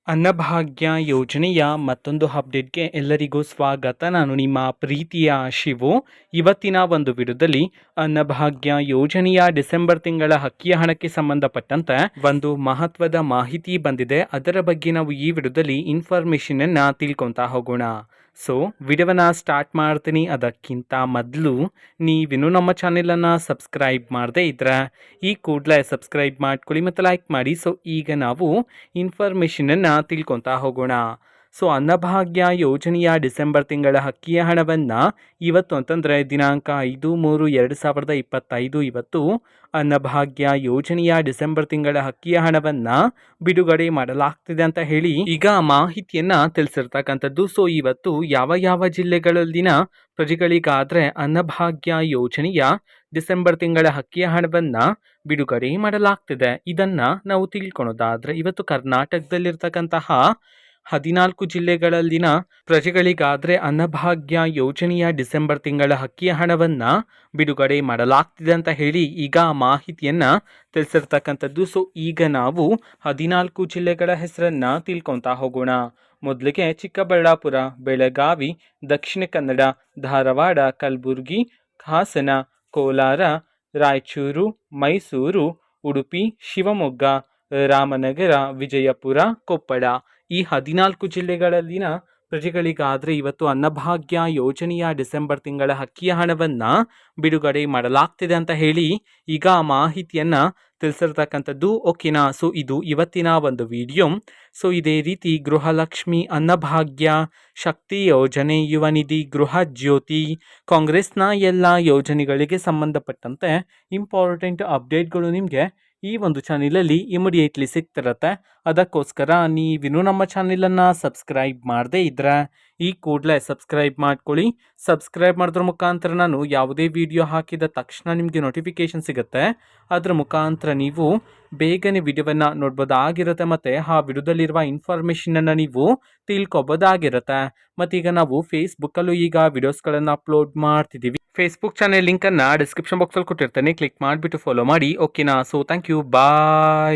ಅನ್ನಭಾಗ್ಯ ಯೋಜನೆಯ ಮತ್ತೊಂದು ಅಪ್ಡೇಟ್ಗೆ ಎಲ್ಲರಿಗೂ ಸ್ವಾಗತ. ನಾನು ನಿಮ್ಮ ಪ್ರೀತಿಯ ಶಿವು. ಇವತ್ತಿನ ಒಂದು ವಿಡಿಯೋದಲ್ಲಿ ಅನ್ನಭಾಗ್ಯ ಯೋಜನೆಯ ಡಿಸೆಂಬರ್ ತಿಂಗಳ ಅಕ್ಕಿಯ ಹಣಕ್ಕೆ ಸಂಬಂಧಪಟ್ಟಂತೆ ಒಂದು ಮಹತ್ವದ ಮಾಹಿತಿ ಬಂದಿದೆ. ಅದರ ಬಗ್ಗೆ ನಾವು ಈ ವಿಡಿಯೋದಲ್ಲಿ ಇನ್ಫಾರ್ಮೇಶನ್ ಅನ್ನ ತಿಳ್ಕೊಂತಾ ಹೋಗೋಣ. ಸೊ ವಿಡಿಯೋವನ್ನ ಸ್ಟಾರ್ಟ್ ಮಾಡ್ತೀನಿ. ಅದಕ್ಕಿಂತ ಮೊದಲು ನೀವಿನ್ನೂ ನಮ್ಮ ಚಾನೆಲನ್ನು ಸಬ್ಸ್ಕ್ರೈಬ್ ಮಾಡದೇ ಇದ್ರೆ ಈ ಕೂಡಲೇ ಸಬ್ಸ್ಕ್ರೈಬ್ ಮಾಡ್ಕೊಳ್ಳಿ ಮತ್ತು ಲೈಕ್ ಮಾಡಿ. ಸೊ ಈಗ ನಾವು ಇನ್ಫಾರ್ಮೇಷನನ್ನು ತಿಳ್ಕೊತಾ ಹೋಗೋಣ. ಸೊ ಅನ್ನಭಾಗ್ಯ ಯೋಜನೆಯ ಡಿಸೆಂಬರ್ ತಿಂಗಳ ಅಕ್ಕಿಯ ಹಣವನ್ನು ಇವತ್ತು ಅಂತಂದರೆ ದಿನಾಂಕ 5/3/2025 ಇವತ್ತು ಅನ್ನಭಾಗ್ಯ ಯೋಜನೆಯ ಡಿಸೆಂಬರ್ ತಿಂಗಳ ಅಕ್ಕಿಯ ಹಣವನ್ನು ಬಿಡುಗಡೆ ಮಾಡಲಾಗ್ತಿದೆ ಅಂತ ಹೇಳಿ ಈಗ ಮಾಹಿತಿಯನ್ನು ತಿಳಿಸಿರ್ತಕ್ಕಂಥದ್ದು. ಸೊ ಇವತ್ತು ಯಾವ ಯಾವ ಜಿಲ್ಲೆಗಳಲ್ಲಿನ ಪ್ರಜೆಗಳಿಗಾದರೆ ಅನ್ನಭಾಗ್ಯ ಯೋಜನೆಯ ಡಿಸೆಂಬರ್ ತಿಂಗಳ ಅಕ್ಕಿಯ ಹಣವನ್ನು ಬಿಡುಗಡೆ ಮಾಡಲಾಗ್ತಿದೆ ಇದನ್ನು ನಾವು ತಿಳ್ಕೊಳೋದಾದರೆ ಇವತ್ತು ಕರ್ನಾಟಕದಲ್ಲಿರ್ತಕ್ಕಂತಹ 14 ಜಿಲ್ಲೆಗಳಲ್ಲಿನ ಪ್ರಜೆಗಳಿಗಾದರೆ ಅನ್ನಭಾಗ್ಯ ಯೋಜನೆಯ ಡಿಸೆಂಬರ್ ತಿಂಗಳ ಅಕ್ಕಿಯ ಹಣವನ್ನು ಬಿಡುಗಡೆ ಮಾಡಲಾಗ್ತಿದೆ ಅಂತ ಹೇಳಿ ಈಗ ಮಾಹಿತಿಯನ್ನು ತಿಳಿಸಿರ್ತಕ್ಕಂಥದ್ದು. ಸೊ ಈಗ ನಾವು 14 ಜಿಲ್ಲೆಗಳ ಹೆಸರನ್ನು ತಿಳ್ಕೊತಾ ಹೋಗೋಣ. ಮೊದಲಿಗೆ ಚಿಕ್ಕಬಳ್ಳಾಪುರ, ಬೆಳಗಾವಿ, ದಕ್ಷಿಣ ಕನ್ನಡ, ಧಾರವಾಡ, ಕಲಬುರಗಿ, ಹಾಸನ, ಕೋಲಾರ, ರಾಯಚೂರು, ಮೈಸೂರು, ಉಡುಪಿ, ಶಿವಮೊಗ್ಗ, ರಾಮನಗರ, ವಿಜಯಪುರ, ಕೊಪ್ಪಳ ಈ 14 ಜಿಲ್ಲೆಗಳಲ್ಲಿನ ಪ್ರಜೆಗಳಿಗಾದರೆ ಇವತ್ತು ಅನ್ನಭಾಗ್ಯ ಯೋಜನೆಯ ಡಿಸೆಂಬರ್ ತಿಂಗಳ ಅಕ್ಕಿಯ ಹಣವನ್ನು ಬಿಡುಗಡೆ ಮಾಡಲಾಗ್ತಿದೆ ಅಂತ ಹೇಳಿ ಈಗ ಮಾಹಿತಿಯನ್ನು ತಿಳಿಸಿರ್ತಕ್ಕಂಥದ್ದು. ಓಕೆನಾ. ಸೊ ಇದು ಇವತ್ತಿನ ಒಂದು ವಿಡಿಯೋ. ಸೊ ಇದೇ ರೀತಿ ಗೃಹಲಕ್ಷ್ಮಿ, ಅನ್ನಭಾಗ್ಯ, ಶಕ್ತಿ ಯೋಜನೆ, ಯುವ ನಿಧಿ, ಗೃಹ ಜ್ಯೋತಿ, ಕಾಂಗ್ರೆಸ್ನ ಎಲ್ಲ ಯೋಜನೆಗಳಿಗೆ ಸಂಬಂಧಪಟ್ಟಂತೆ ಇಂಪಾರ್ಟೆಂಟ್ ಅಪ್ಡೇಟ್ಗಳು ನಿಮಗೆ ಈ ಒಂದು ಚಾನೆಲಲ್ಲಿ ಇಮಿಡಿಯೇಟ್ಲಿ ಸಿಗ್ತಿರತ್ತೆ. ಅದಕ್ಕೋಸ್ಕರ ನೀವಿನ್ನೂ ನಮ್ಮ ಚಾನೆಲನ್ನು ಸಬ್ಸ್ಕ್ರೈಬ್ ಮಾಡದೇ ಇದ್ರೆ ಈ ಕೂಡಲೇ ಸಬ್ಸ್ಕ್ರೈಬ್ ಮಾಡ್ಕೊಳ್ಳಿ. ಸಬ್ಸ್ಕ್ರೈಬ್ ಮಾಡೋದ್ರ ಮುಖಾಂತರ ನಾನು ಯಾವುದೇ ವಿಡಿಯೋ ಹಾಕಿದ ತಕ್ಷಣ ನಿಮಗೆ ನೋಟಿಫಿಕೇಶನ್ ಸಿಗುತ್ತೆ. ಅದರ ಮುಖಾಂತರ ನೀವು ಬೇಗನೆ ವಿಡಿಯೋವನ್ನು ನೋಡ್ಬೋದಾಗಿರುತ್ತೆ ಮತ್ತು ಆ ವಿಡಿಯೋದಲ್ಲಿರುವ ಇನ್ಫಾರ್ಮೇಷನನ್ನು ನೀವು ತಿಳ್ಕೊಬೋದಾಗಿರುತ್ತೆ. ಮತ್ತೀಗ ನಾವು ಫೇಸ್ಬುಕ್ಕಲ್ಲೂ ಈಗ ವಿಡಿಯೋಸ್ಗಳನ್ನು ಅಪ್ಲೋಡ್ ಮಾಡ್ತಿದ್ದೀವಿ. ಫೇಸ್ಬುಕ್ ಚಾನೆಲ್ ಲಿಂಕನ್ನು ಡಿಸ್ಕ್ರಿಪ್ಷನ್ ಬಾಕ್ಸಲ್ಲಿ ಕೊಟ್ಟಿರ್ತೇನೆ. ಕ್ಲಿಕ್ ಮಾಡಿಬಿಟ್ಟು ಫಾಲೋ ಮಾಡಿ. ಓಕೆನಾ. So thank you. ಬಾಯ್.